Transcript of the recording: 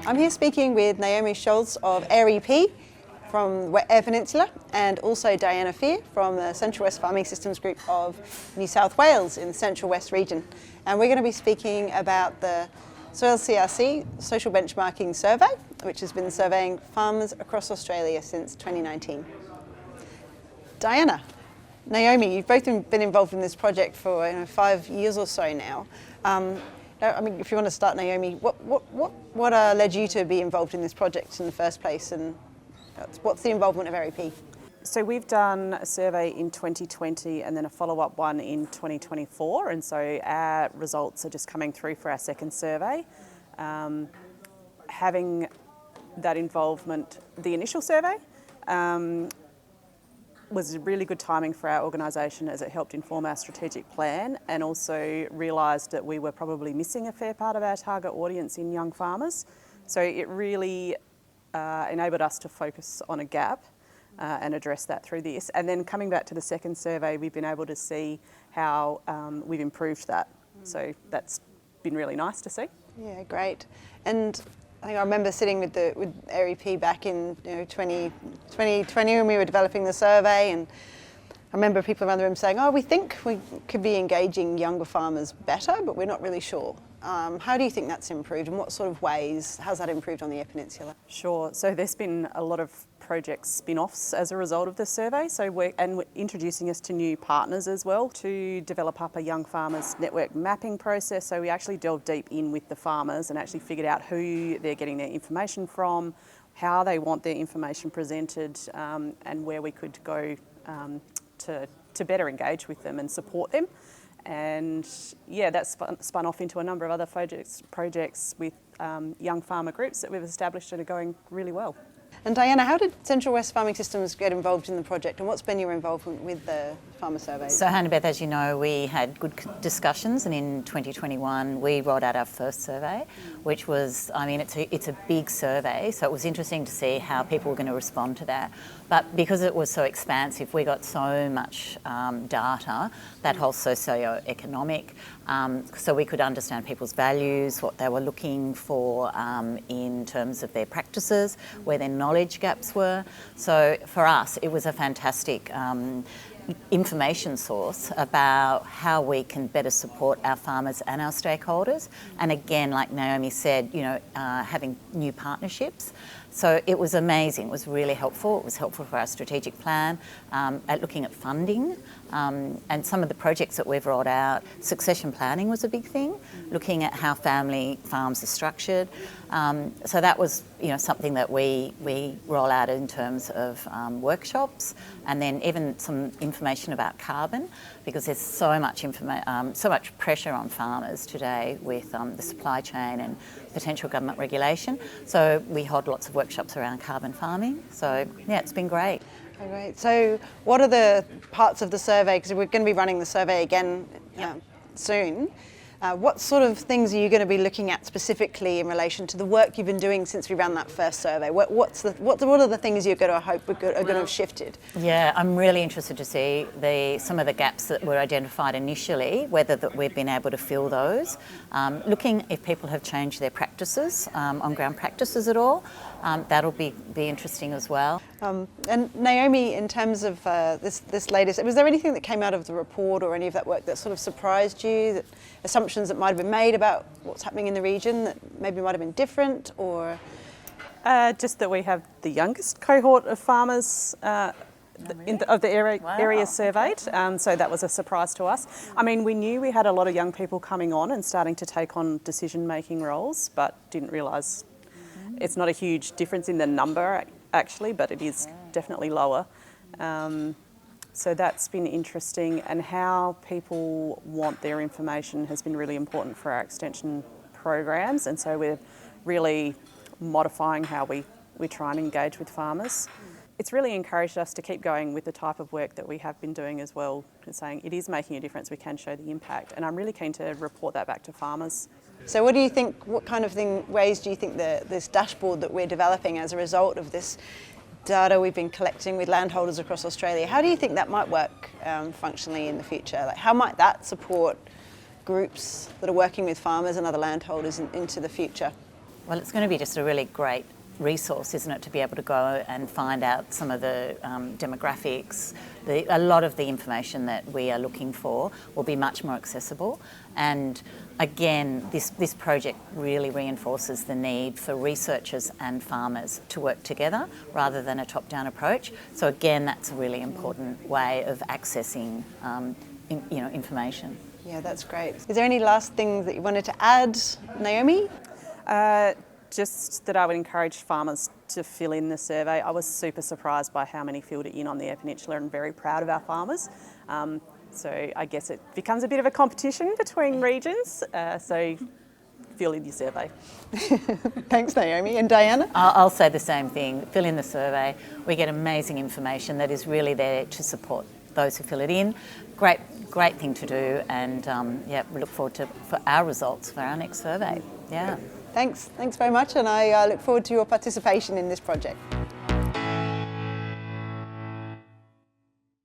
I'm here speaking with Naomi Scholz of ARE-EP from the Eyre Peninsula and also Diana Fear from the Central West Farming Systems Group of New South Wales in the Central West region. And we're going to be speaking about the Soil CRC Social Benchmarking Survey, which has been surveying farmers across Australia since 2019. Diana, Naomi, you've both been involved in this project for 5 years or so now. If you want to start, Naomi, what led you to be involved in this project in the first place, and what's the involvement of ARE-EP? So we've done a survey in 2020 and then a follow-up one in 2024, and so our results are just coming through for our second survey. Having that involvement, the initial survey, was really good timing for our organisation as it helped inform our strategic plan, and also realised that we were probably missing a fair part of our target audience in young farmers. So it really enabled us to focus on a gap and address that through this. And then coming back to the second survey, we've been able to see how we've improved that. So that's been really nice to see. Yeah, great. And I think I remember sitting with ARE-EP back in 2020 when we were developing the survey, and I remember people around the room saying, we think we could be engaging younger farmers better, but we're not really sure. How do you think that's improved, and what sort of ways has that improved on the Eyre Peninsula? Sure. So there's been a lot of project spin-offs as a result of the survey. So we're introducing us to new partners as well to develop up a young farmers network mapping process. So we actually delved deep in with the farmers and actually figured out who they're getting their information from, how they want their information presented, and where we could go to better engage with them and support them. And yeah, that's spun off into a number of other projects with young farmer groups that we've established and are going really well. And Diana, how did Central West Farming Systems get involved in the project, and what's been your involvement with the farmer surveys? So Hanabeth, as you know, we had good discussions, and in 2021 we rolled out our first survey, which was, it's a big survey, so it was interesting to see how people were going to respond to that. But because it was so expansive, we got so much data, that whole socio-economic, so we could understand people's values, what they were looking for in terms of their practices, where their knowledge gaps were. So for us, it was a fantastic information source about how we can better support our farmers and our stakeholders. And again, like Naomi said, having new partnerships. So it was amazing. It was really helpful. It was helpful for our strategic plan, at looking at funding, and some of the projects that we've rolled out. Succession planning was a big thing, looking at how family farms are structured. So that was something that we roll out in terms of workshops, and then even some information about carbon, because there's so much pressure on farmers today with the supply chain and potential government regulation. So we hold lots of workshops around carbon farming. So yeah, it's been great. Oh, great. So what are the parts of the survey, because we're going to be running the survey again soon, what sort of things are you going to be looking at specifically in relation to the work you've been doing since we ran that first survey? What are the things you're going to hope are going to have shifted? Yeah, I'm really interested to see some of the gaps that were identified initially, whether that we've been able to fill those. Looking if people have changed their practices, on-ground practices at all. That'll be interesting as well. And Naomi, in terms of this latest, was there anything that came out of the report or any of that work that sort of surprised you, that assumptions that might have been made about what's happening in the region that maybe might have been different, or? Just that we have the youngest cohort of farmers of the area surveyed, so that was a surprise to us. We knew we had a lot of young people coming on and starting to take on decision-making roles, but didn't realise it's not a huge difference in the number actually, but it is definitely lower. So that's been interesting, and how people want their information has been really important for our extension programs, and so we're really modifying how we try and engage with farmers. It's really encouraged us to keep going with the type of work that we have been doing as well, saying it is making a difference, we can show the impact, and I'm really keen to report that back to farmers. So what do you think, what kind of ways do you think this dashboard that we're developing as a result of this data we've been collecting with landholders across Australia, how do you think that might work functionally in the future? Like, how might that support groups that are working with farmers and other landholders into the future? Well, it's going to be just a really great resource, isn't it, to be able to go and find out some of the demographics. A lot of the information that we are looking for will be much more accessible. And again, this project really reinforces the need for researchers and farmers to work together rather than a top-down approach. So again, that's a really important way of accessing information. Yeah, that's great. Is there any last thing that you wanted to add, Naomi? Just that I would encourage farmers to fill in the survey. I was super surprised by how many filled it in on the Eyre Peninsula and very proud of our farmers. So I guess it becomes a bit of a competition between regions. So fill in your survey. Thanks, Naomi. And Diana? I'll say the same thing. Fill in the survey. We get amazing information that is really there to support those who fill it in. Great thing to do, and we look forward for our results for our next survey. Yeah. Thanks very much, and I look forward to your participation in this project.